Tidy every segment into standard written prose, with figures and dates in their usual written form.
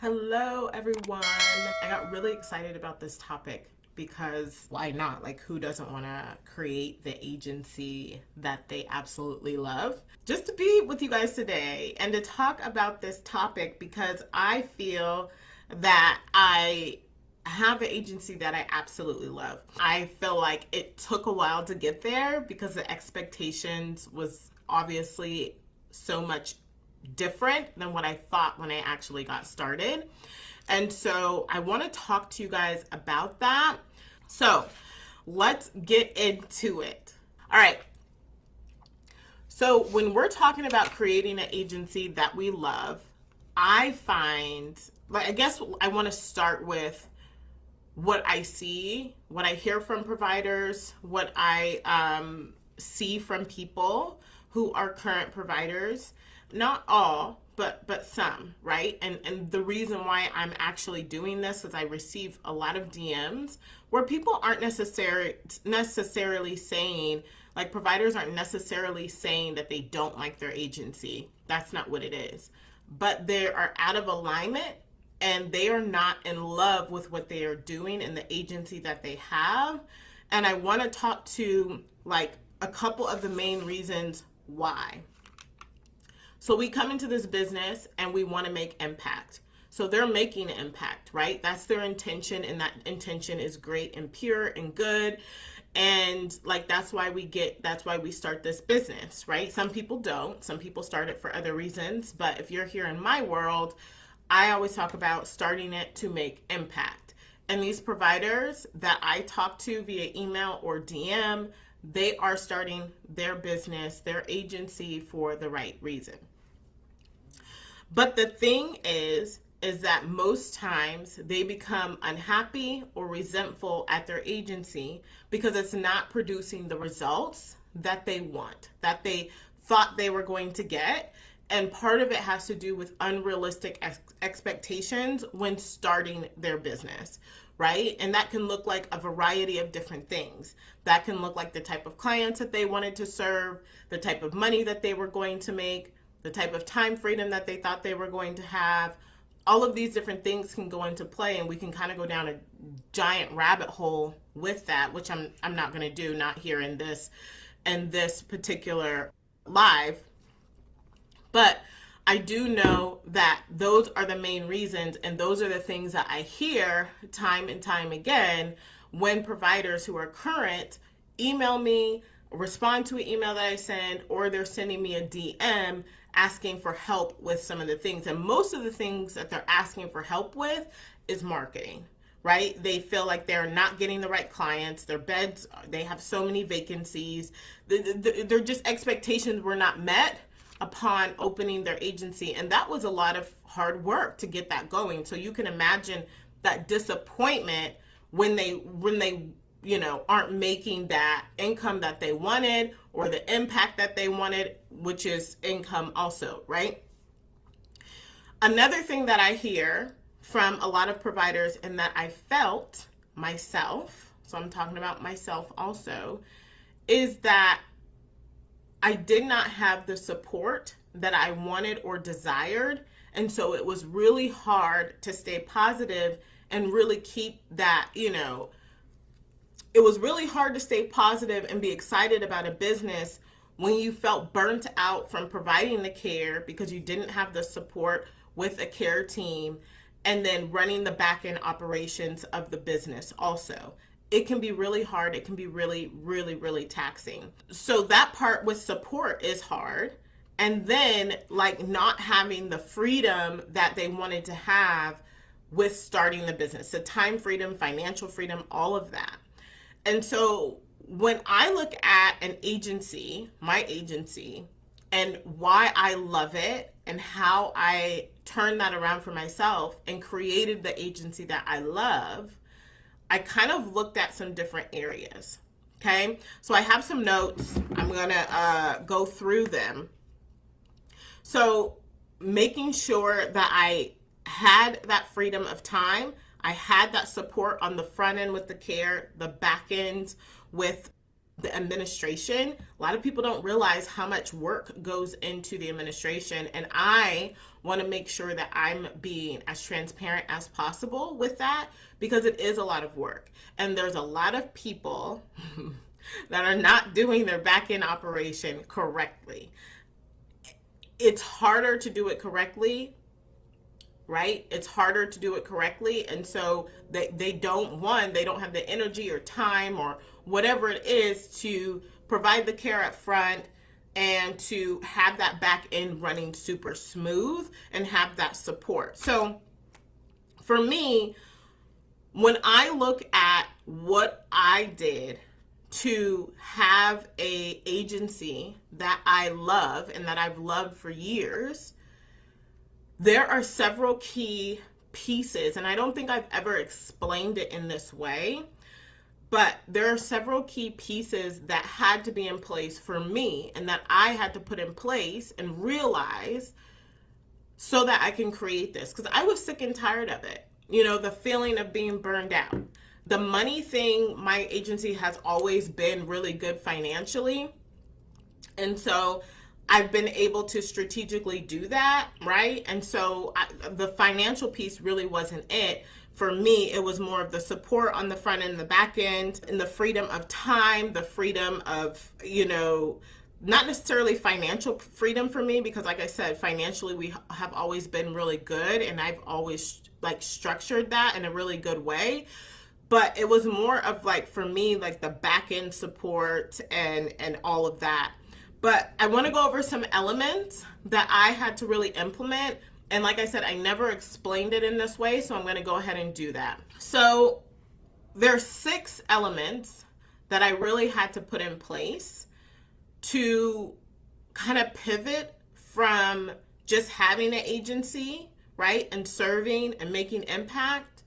Hello, everyone. I got really excited about this topic because why not? Like, who doesn't want to create the agency that they absolutely love? Just to be with you guys today and to talk about this topic because I feel that I have an agency that I absolutely love. I feel like it took a while to get there because the expectations was obviously so much different than what I thought when I actually got started. And so I want to talk to you guys about that. So let's get into it. All right. So when we're talking about creating an agency that we love, I find, like, I guess I want to start with what I see, what I hear from providers, what I see from people who are current providers. Not all, but some, right? And the reason why I'm actually doing this is I receive a lot of DMs where people aren't necessarily saying, like, providers aren't necessarily saying that they don't like their agency. That's not what it is. But they are out of alignment and they are not in love with what they are doing in the agency that they have. And I want to talk to, like, a couple of the main reasons why. So we come into this business and we want to make impact. So they're making an impact, right? That's their intention, and that intention is great and pure and good. And like that's why we start this business, right? Some people don't. Some people start it for other reasons, but if you're here in my world, I always talk about starting it to make impact. And these providers that I talk to via email or DM, they are starting their business, their agency for the right reason. But the thing is that most times they become unhappy or resentful at their agency because it's not producing the results that they want, that they thought they were going to get. And part of it has to do with unrealistic expectations when starting their business, right? And that can look like a variety of different things. That can look like the type of clients that they wanted to serve, the type of money that they were going to make, the type of time freedom that they thought they were going to have. All of these different things can go into play, and we can kind of go down a giant rabbit hole with that, which I'm not going to do, not here in this particular live. But I do know that those are the main reasons, and those are the things that I hear time and time again when providers who are current email me, respond to an email that I send, or they're sending me a DM asking for help with some of the things. And most of the things that they're asking for help with is marketing, right? They feel like they're not getting the right clients. Their beds, they have so many vacancies. Their just expectations were not met upon opening their agency. And that was a lot of hard work to get that going. So you can imagine that disappointment when they aren't making that income that they wanted or the impact that they wanted, which is income also, right? Another thing that I hear from a lot of providers and that I felt myself, so I'm talking about myself also, is that I did not have the support that I wanted or desired. And so it was really hard to stay positive and really keep that, it was really hard to stay positive and be excited about a business when you felt burnt out from providing the care because you didn't have the support with a care team and then running the back end operations of the business also. It can be really hard. It can be really, really, really taxing. So that part with support is hard. And then like not having the freedom that they wanted to have with starting the business, the time freedom, financial freedom, all of that. And so when I look at an agency, my agency, and why I love it and how I turned that around for myself and created the agency that I love, I kind of looked at some different areas. Okay. So I have some notes. I'm going to go through them. So making sure that I had that freedom of time, I had that support on the front end with the care, the back end with the administration. A lot of people don't realize how much work goes into the administration. And I want to make sure that I'm being as transparent as possible with that, because it is a lot of work. And there's a lot of people that are not doing their back end operation correctly. It's harder to do it correctly, right? It's harder to do it correctly. And so they don't have the energy or time or whatever it is to provide the care up front and to have that back end running super smooth and have that support. So for me, when I look at what I did to have a agency that I love and that I've loved for years, there are several key pieces, and I don't think I've ever explained it in this way, but there are several key pieces that had to be in place for me and that I had to put in place and realize so that I can create this, because I was sick and tired of it. You know, the feeling of being burned out. The money thing, my agency has always been really good financially. And so I've been able to strategically do that, right? And so the financial piece really wasn't it. For me, it was more of the support on the front end and the back end, and the freedom of time, the freedom of, you know, not necessarily financial freedom for me, because like I said, financially we have always been really good, and I've always like structured that in a really good way. But it was more of like, for me, like the back end support and all of that. But I want to go over some elements that I had to really implement. And like I said, I never explained it in this way, so I'm going to go ahead and do that. So there's 6 elements that I really had to put in place to kind of pivot from just having an agency, right, and serving and making impact,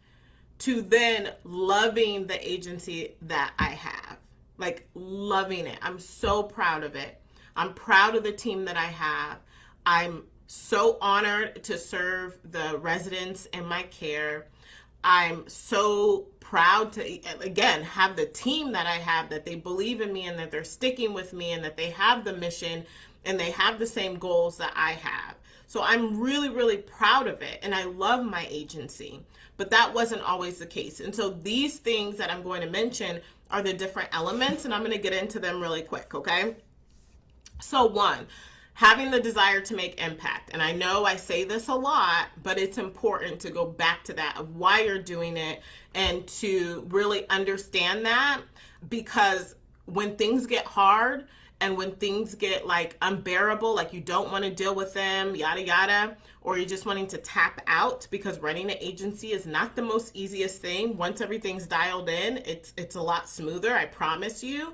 to then loving the agency that I have, like loving it. I'm so proud of it. I'm proud of the team that I have. I'm so honored to serve the residents in my care. I'm so proud to, again, have the team that I have, that they believe in me and that they're sticking with me and that they have the mission and they have the same goals that I have. So I'm really, really proud of it. And I love my agency, but that wasn't always the case. And so these things that I'm going to mention are the different elements, and I'm going to get into them really quick, okay? So 1, having the desire to make impact. And I know I say this a lot, but it's important to go back to that, of why you're doing it, and to really understand that, because when things get hard and when things get like unbearable, like you don't want to deal with them, yada, yada, or you're just wanting to tap out, because running an agency is not the most easiest thing. Once everything's dialed in, it's a lot smoother, I promise you.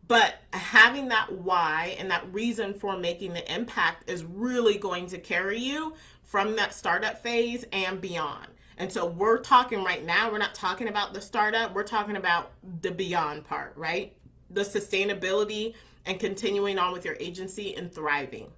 But having that why and that reason for making the impact is really going to carry you from that startup phase and beyond. And so we're talking right now, we're not talking about the startup, we're talking about the beyond part, right? The sustainability and continuing on with your agency and thriving.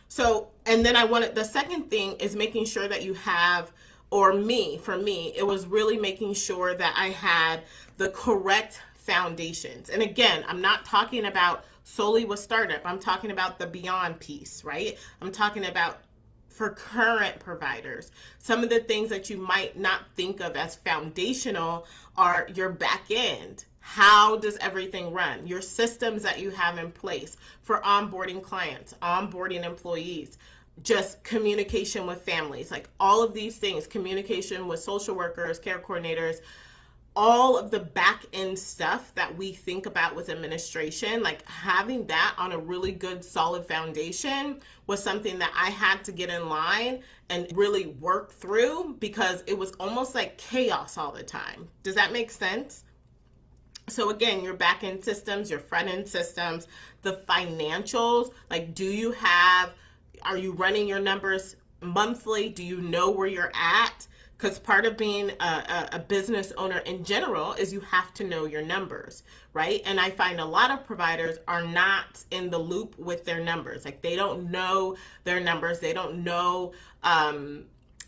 So, and then the second thing is making sure that you have, or for me, it was really making sure that I had the correct foundations. And again, I'm not talking about solely with startup. I'm talking about the beyond piece, right? I'm talking about for current providers. Some of the things that you might not think of as foundational are your back end. How does everything run? Your systems that you have in place for onboarding clients, onboarding employees, just communication with families, like all of these things, communication with social workers, care coordinators, all of the back end stuff that we think about with administration, like having that on a really good solid foundation was something that I had to get in line and really work through, because it was almost like chaos all the time. Does that make sense? So again, your back end systems, your front end systems, the financials, like are you running your numbers monthly? Do you know where you're at? Because part of being a business owner in general is you have to know your numbers, right? And I find a lot of providers are not in the loop with their numbers. Like they don't know their numbers. They don't know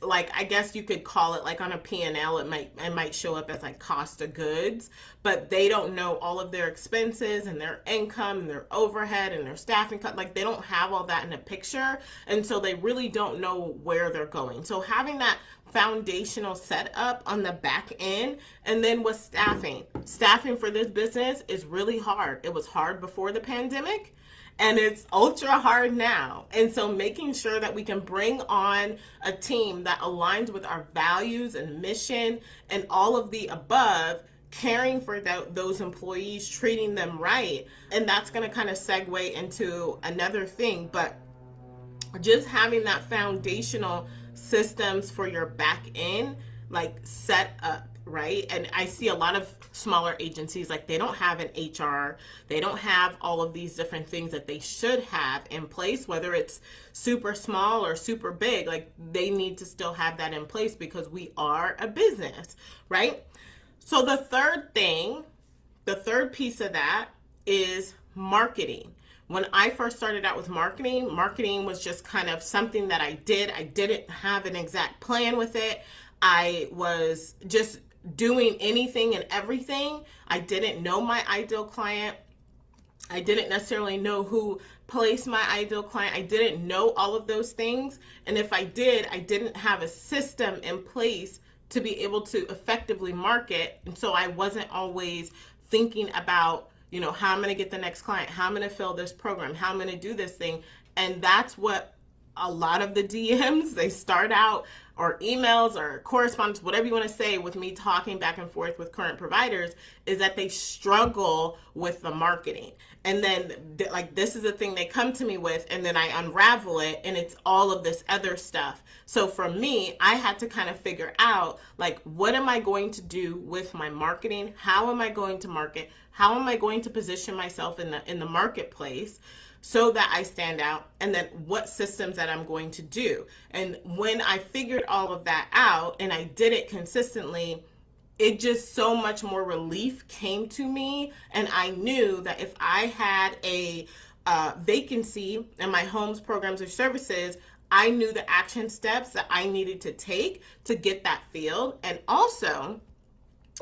like, I guess you could call it like on a P&L, it might show up as like cost of goods, but they don't know all of their expenses and their income and their overhead and their staffing cut. Like, they don't have all that in a picture, and so they really don't know where they're going. So having that foundational setup on the back end, and then with staffing for this business is really hard. It was hard before the pandemic, and it's ultra hard now. And so making sure that we can bring on a team that aligns with our values and mission and all of the above, caring for those employees, treating them right. And that's going to kind of segue into another thing, but just having that foundational systems for your back end, like, set up, right? And I see a lot of smaller agencies, like, they don't have an HR, they don't have all of these different things that they should have in place, whether it's super small or super big. Like, they need to still have that in place because we are a business, right? So the third piece of that is marketing. When I first started out with marketing was just kind of something that I did. I didn't have an exact plan with it. I was just doing anything and everything. I didn't know my ideal client. I didn't necessarily know who placed my ideal client. I didn't know all of those things. And if I did, I didn't have a system in place to be able to effectively market. And so I wasn't always thinking about, how I'm going to get the next client, how I'm going to fill this program, how I'm going to do this thing. And that's what a lot of the DMs, they start out, or emails or correspondence, whatever you want to say, with me talking back and forth with current providers, is that they struggle with the marketing. And then, like, this is the thing they come to me with, and then I unravel it, and it's all of this other stuff. So for me, I had to kind of figure out, like, what am I going to do with my marketing? How am I going to market? How am I going to position myself in the marketplace so that I stand out? And then what systems that I'm going to do. And when I figured all of that out and I did it consistently, it just, so much more relief came to me. And I knew that if I had a vacancy in my homes, programs, or services, I knew the action steps that I needed to take to get that filled. And also,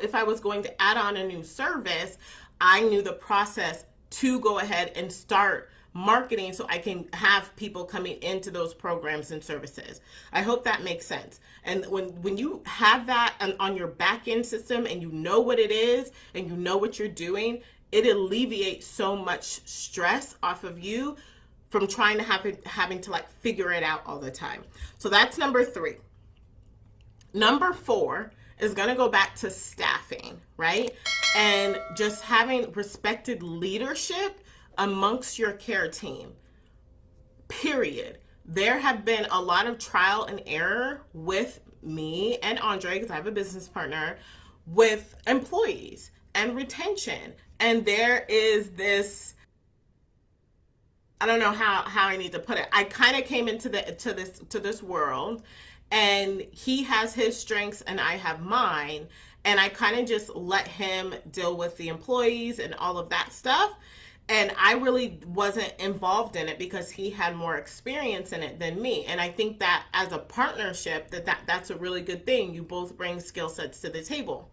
if I was going to add on a new service, I knew the process to go ahead and start marketing so I can have people coming into those programs and services. I hope that makes sense. And when you have that on your back end system, and you know what it is and you know what you're doing, it alleviates so much stress off of you from trying to having to, like, figure it out all the time. So that's number 3. Number 4 is going to go back to staffing, right? And just having respected leadership amongst your care team, period. There have been a lot of trial and error with me and Andre, because I have a business partner, with employees and retention. And there is this, I don't know how I need to put it. I kind of came into this world, and he has his strengths and I have mine, and I kind of just let him deal with the employees and all of that stuff. And I really wasn't involved in it because he had more experience in it than me. And I think that as a partnership, that's a really good thing. You both bring skill sets to the table.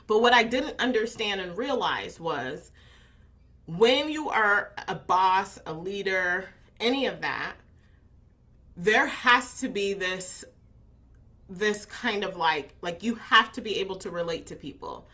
But what I didn't understand and realize was, when you are a boss, a leader, any of that, there has to be this kind of like you have to be able to relate to people.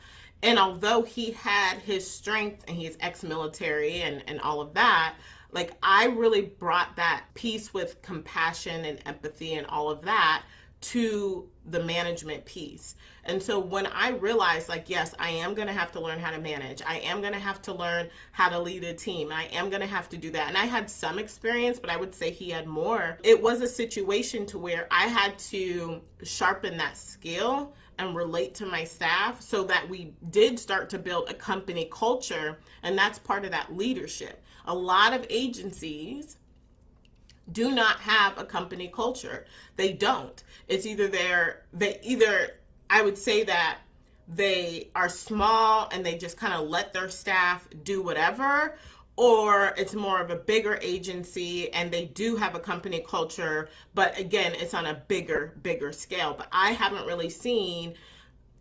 And although he had his strength and he's ex-military and all of that, like, I really brought that piece with compassion and empathy and all of that to the management piece. And so when I realized, like, yes, I am going to have to learn how to manage. I am going to have to learn how to lead a team. I am going to have to do that. And I had some experience, but I would say he had more. It was a situation to where I had to sharpen that skill and relate to my staff so that we did start to build a company culture. And that's part of that leadership. A lot of agencies do not have a company culture. They don't. It's either I would say that they are small and they just kind of let their staff do whatever, or it's more of a bigger agency and they do have a company culture, but again, it's on a bigger scale. But I haven't really seen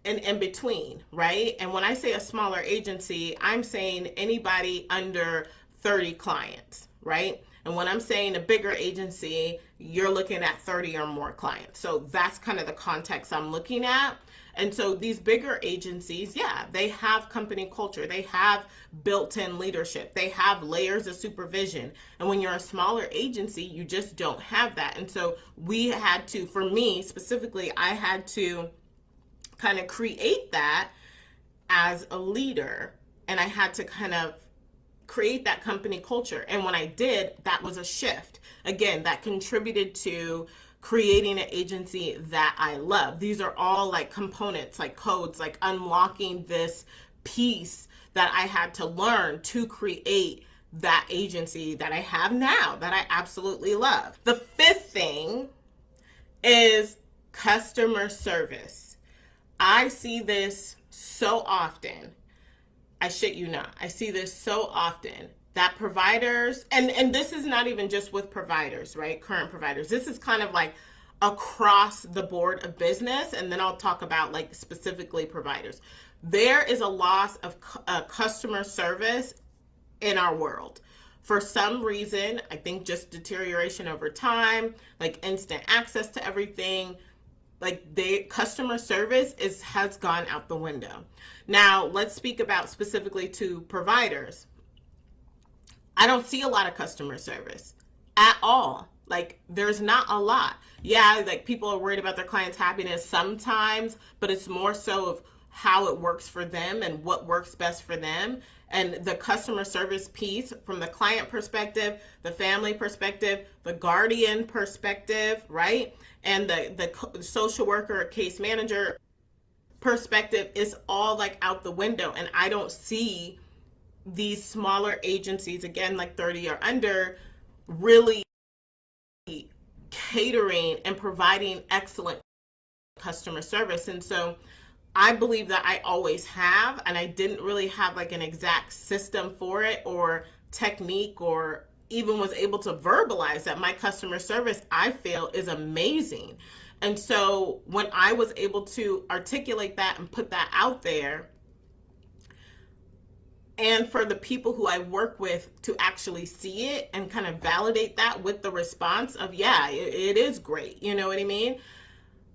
an in between, right? And when I say a smaller agency, I'm saying anybody under 30 clients, right? And when I'm saying a bigger agency, you're looking at 30 or more clients. So that's kind of the context I'm looking at. And so these bigger agencies, yeah, they have company culture. They have built-in leadership. They have layers of supervision. And when you're a smaller agency, you just don't have that. And so we had to, for me specifically, I had to kind of create that as a leader. And I had to kind of create that company culture. And when I did, that was a shift. Again, that contributed to creating an agency that I love. These are all like components, like codes, like unlocking this piece that I had to learn to create that agency that I have now that I absolutely love. The fifth thing is customer service. I see this so often. I shit you not. I see this so often that providers, and this is not even just with providers, right? Current providers. This is kind of like across the board of business. And then I'll talk about like specifically providers. There is a loss of customer service in our world. For some reason, I think just deterioration over time, like instant access to everything, like customer service has gone out the window. Now, let's speak about specifically to providers. I don't see a lot of customer service at all. Like, there's not a lot. Yeah, like people are worried about their clients' happiness sometimes, but it's more so of how it works for them and what works best for them. And the customer service piece from the client perspective, the family perspective, the guardian perspective, right? And the social worker, case manager perspective is all like out the window. And I don't see these smaller agencies, again, like 30 or under, really catering and providing excellent customer service. And so I believe that I always have, and I didn't really have like an exact system for it or technique, or even was able to verbalize that my customer service, I feel, is amazing. And so when I was able to articulate that and put that out there, and for the people who I work with to actually see it and kind of validate that with the response of, yeah, it is great. You know what I mean?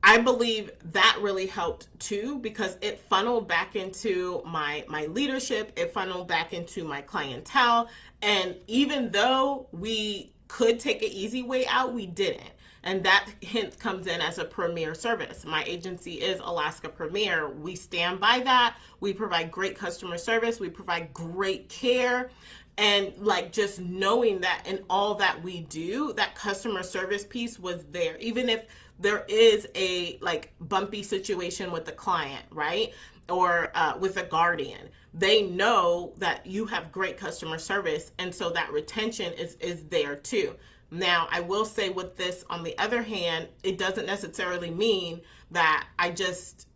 I believe that really helped too, because it funneled back into my leadership. It funneled back into my clientele. And even though we could take an easy way out, we didn't. And that hint comes in as a premier service. My agency is Alaska Premier. We stand by that. We provide great customer service. We provide great care. And like just knowing that in all that we do, that customer service piece was there. Even if there is a like bumpy situation with the client, right? Or with a guardian, they know that you have great customer service. And so that retention is there too. Now, I will say with this, on the other hand, it doesn't necessarily mean that I just,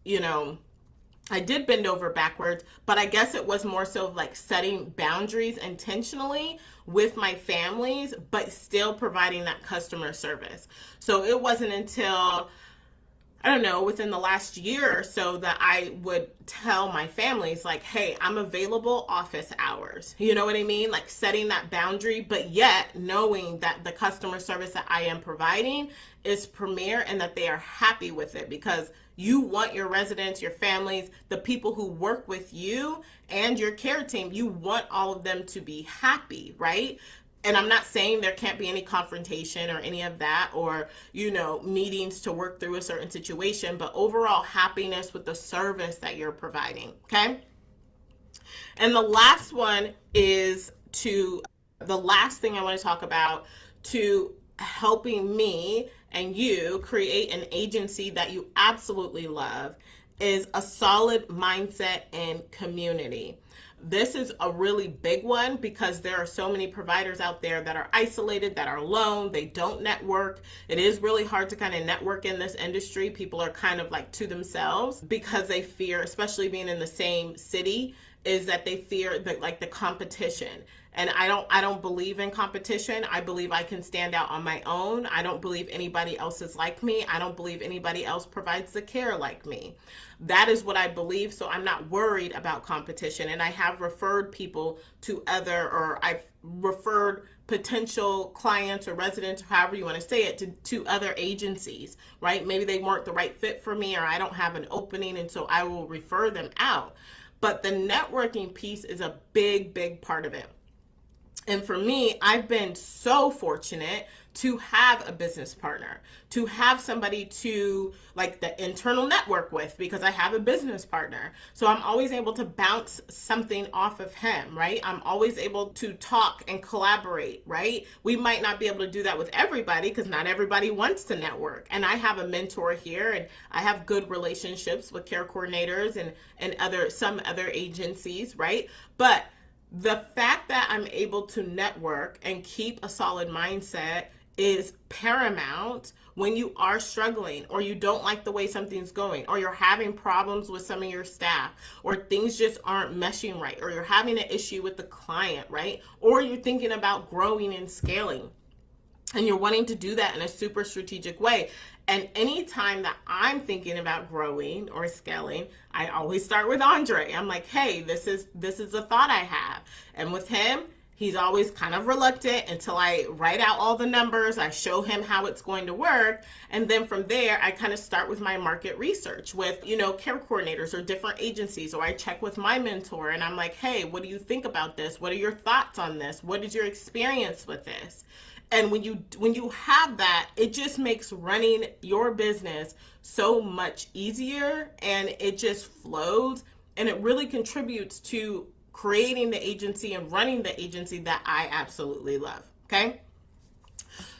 I did bend over backwards, but I guess it was more so like setting boundaries intentionally with my families, but still providing that customer service. So it wasn't until, I don't know, within the last year or so that I would tell my families like, hey, I'm available office hours. You know what I mean? Like setting that boundary, but yet knowing that the customer service that I am providing is premier and that they are happy with it, because you want your residents, your families, the people who work with you and your care team, you want all of them to be happy, right? And I'm not saying there can't be any confrontation or any of that, or, meetings to work through a certain situation, but overall happiness with the service that you're providing, okay? And the last one is the last thing I want to talk about, to helping me and you create an agency that you absolutely love, is a solid mindset and community. This is a really big one because there are so many providers out there that are isolated, that are alone, they don't network. It is really hard to kind of network in this industry. People are kind of like to themselves because they fear, especially being in the same city, is that they fear the competition. And I don't believe in competition. I believe I can stand out on my own. I don't believe anybody else is like me. I don't believe anybody else provides the care like me. That is what I believe. So I'm not worried about competition. And I have referred people to or I've referred potential clients or residents, or however you want to say it, to other agencies, right? Maybe they weren't the right fit for me, or I don't have an opening, and so I will refer them out. But the networking piece is a big, big part of it. And for me, I've been so fortunate to have a business partner, to have somebody to like the internal network with, because I have a business partner. So I'm always able to bounce something off of him, right? I'm always able to talk and collaborate, right? We might not be able to do that with everybody because not everybody wants to network. And I have a mentor here, and I have good relationships with care coordinators and some other agencies, right? But the fact that I'm able to network and keep a solid mindset is paramount when you are struggling, or you don't like the way something's going, or you're having problems with some of your staff, or things just aren't meshing right, or you're having an issue with the client, right? Or you're thinking about growing and scaling, and you're wanting to do that in a super strategic way. And anytime that I'm thinking about growing or scaling, I always start with Andre. I'm like, hey, this is a thought I have. And with him, he's always kind of reluctant until I write out all the numbers. I show him how it's going to work. And then from there, I kind of start with my market research with, care coordinators or different agencies, or I check with my mentor and I'm like, hey, what do you think about this? What are your thoughts on this? What is your experience with this? And when you have that, it just makes running your business so much easier, and it just flows, and it really contributes to creating the agency and running the agency that I absolutely love. Okay.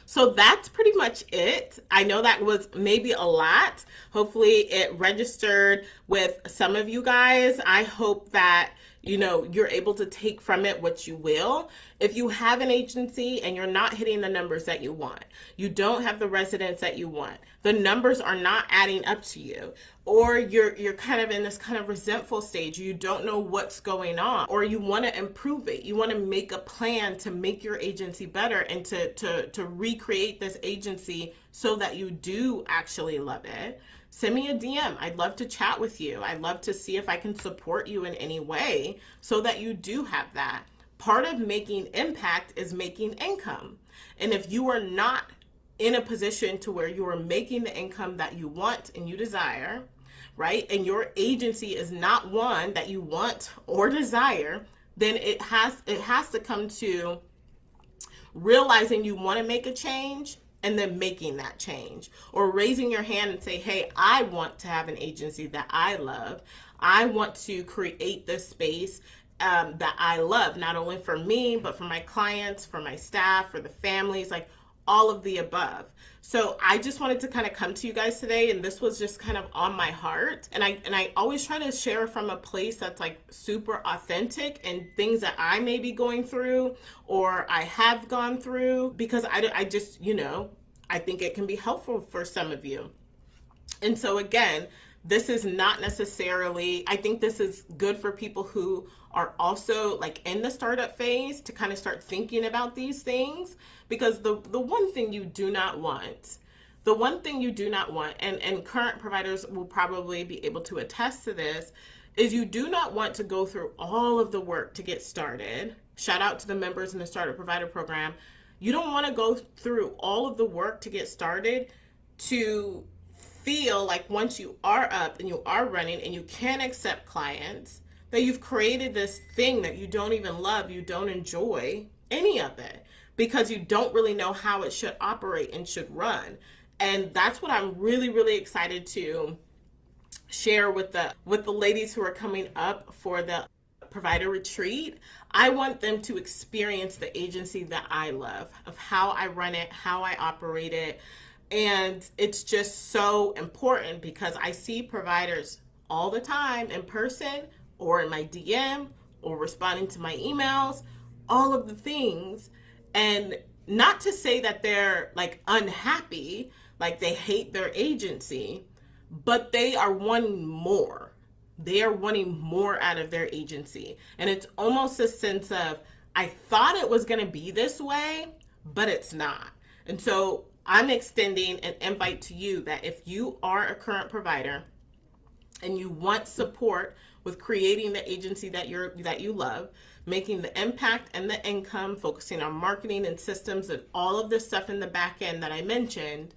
So that's pretty much it. I know that was maybe a lot. Hopefully it registered with some of you guys. I hope that you're able to take from it what you will. If you have an agency and you're not hitting the numbers that you want, you don't have the residents that you want, the numbers are not adding up to you, or you're kind of in this kind of resentful stage, you don't know what's going on, or you want to improve it, you want to make a plan to make your agency better and to recreate this agency so that you do actually love it, send me a DM. I'd love to chat with you. I'd love to see if I can support you in any way so that you do have that. Part of making impact is making income. And if you are not in a position to where you are making the income that you want and you desire, right? And your agency is not one that you want or desire, then it has to come to realizing you want to make a change and then making that change, or raising your hand and say, hey, I want to have an agency that I love. I want to create this space that I love, not only for me, but for my clients, for my staff, for the families, like all of the above. So I just wanted to kind of come to you guys today, and this was just kind of on my heart. And I always try to share from a place that's like super authentic and things that I may be going through or I have gone through, because I just, I think it can be helpful for some of you. And so again, this is not necessarily, I think this is good for people who are also like in the startup phase to kind of start thinking about these things, because the one thing you do not want, and current providers will probably be able to attest to this, is you do not want to go through all of the work to get started. Shout out to the members in the Startup Provider Program. You don't want to go through all of the work to get started to feel like once you are up and you are running and you can accept clients, that you've created this thing that you don't even love, you don't enjoy any of it, because you don't really know how it should operate and should run. And that's what I'm really, really excited to share with the ladies who are coming up for the provider retreat. I want them to experience the agency that I love, of how I run it, how I operate it. And it's just so important, because I see providers all the time in person or in my DM or responding to my emails, all of the things. And not to say that they're like unhappy, like they hate their agency, but they are wanting more. They are wanting more out of their agency. And it's almost a sense of, I thought it was going to be this way, but it's not. And so I'm extending an invite to you that if you are a current provider and you want support with creating the agency that you love, making the impact and the income, focusing on marketing and systems and all of this stuff in the back end that I mentioned,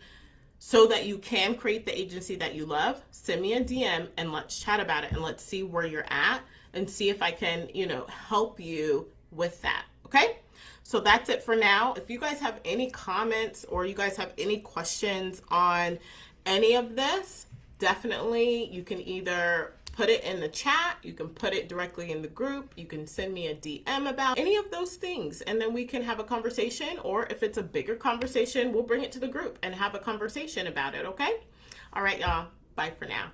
so that you can create the agency that you love, send me a DM and let's chat about it and let's see where you're at and see if I can, help you with that. Okay? So that's it for now. If you guys have any comments or you guys have any questions on any of this, definitely you can either put it in the chat, you can put it directly in the group, you can send me a DM about any of those things, and then we can have a conversation, or if it's a bigger conversation, we'll bring it to the group and have a conversation about it, okay? All right, y'all. Bye for now.